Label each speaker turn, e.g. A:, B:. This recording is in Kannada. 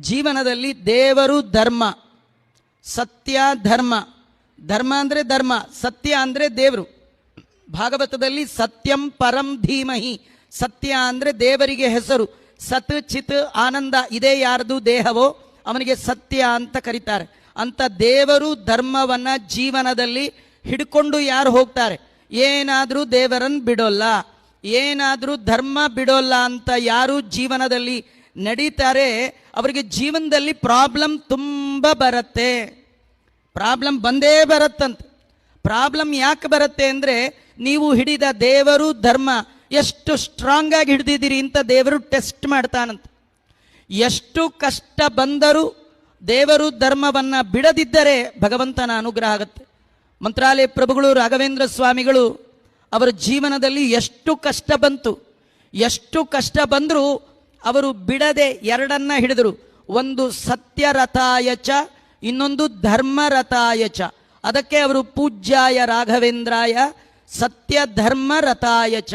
A: ಜೀವನದಲ್ಲಿ ದೇವರು ಧರ್ಮ, ಸತ್ಯ ಧರ್ಮ. ಧರ್ಮ ಅಂದರೆ ಧರ್ಮ, ಸತ್ಯ ಅಂದರೆ ದೇವರು. ಭಾಗವತದಲ್ಲಿ ಸತ್ಯಂ ಪರಂ ಧೀಮಹಿ, ಸತ್ಯ ಅಂದರೆ ದೇವರಿಗೆ ಹೆಸರು. ಸತ್ ಚಿತ್ ಆನಂದ ಇದೇ ಯಾರ್ದು ದೇಹವೋ ಅವನಿಗೆ ಸತ್ಯ ಅಂತ ಕರೀತಾರೆ. ಅಂತ ದೇವರು ಧರ್ಮವನ್ನು ಜೀವನದಲ್ಲಿ ಹಿಡ್ಕೊಂಡು ಯಾರು ಹೋಗ್ತಾರೆ, ಏನಾದರೂ ದೇವರನ್ನು ಬಿಡೋಲ್ಲ, ಏನಾದರೂ ಧರ್ಮ ಬಿಡೋಲ್ಲ ಅಂತ ಯಾರು ಜೀವನದಲ್ಲಿ ನಡೀತಾರೆ ಅವರಿಗೆ ಜೀವನದಲ್ಲಿ ಪ್ರಾಬ್ಲಮ್ ತುಂಬ ಬರುತ್ತೆ. ಪ್ರಾಬ್ಲಮ್ ಬಂದೇ ಬರುತ್ತಂತೆ. ಪ್ರಾಬ್ಲಮ್ ಯಾಕೆ ಬರುತ್ತೆ ಅಂದರೆ ನೀವು ಹಿಡಿದ ದೇವರು ಧರ್ಮ ಎಷ್ಟು ಸ್ಟ್ರಾಂಗ್ ಆಗಿ ಹಿಡಿದಿದ್ದೀರಿ ಅಂತ ದೇವರು ಟೆಸ್ಟ್ ಮಾಡ್ತಾನಂತೆ. ಎಷ್ಟು ಕಷ್ಟ ಬಂದರೂ ದೇವರು ಧರ್ಮವನ್ನು ಬಿಡದಿದ್ದರೆ ಭಗವಂತನ ಅನುಗ್ರಹ ಆಗುತ್ತೆ. ಮಂತ್ರಾಲಯ ಪ್ರಭುಗಳು ರಾಘವೇಂದ್ರ ಸ್ವಾಮಿಗಳು ಅವರ ಜೀವನದಲ್ಲಿ ಎಷ್ಟು ಕಷ್ಟ ಬಂತು, ಎಷ್ಟು ಕಷ್ಟ ಬಂದರೂ ಅವರು ಬಿಡದೆ ಎರಡನ್ನ ಹಿಡಿದರು. ಒಂದು ಸತ್ಯರಥಾಯಚ, ಇನ್ನೊಂದು ಧರ್ಮರಥಾಯಚ. ಅದಕ್ಕೆ ಅವರು ಪೂಜ್ಯಾಯ ರಾಘವೇಂದ್ರಾಯ ಸತ್ಯ ಧರ್ಮ ರಥಾಯಚ,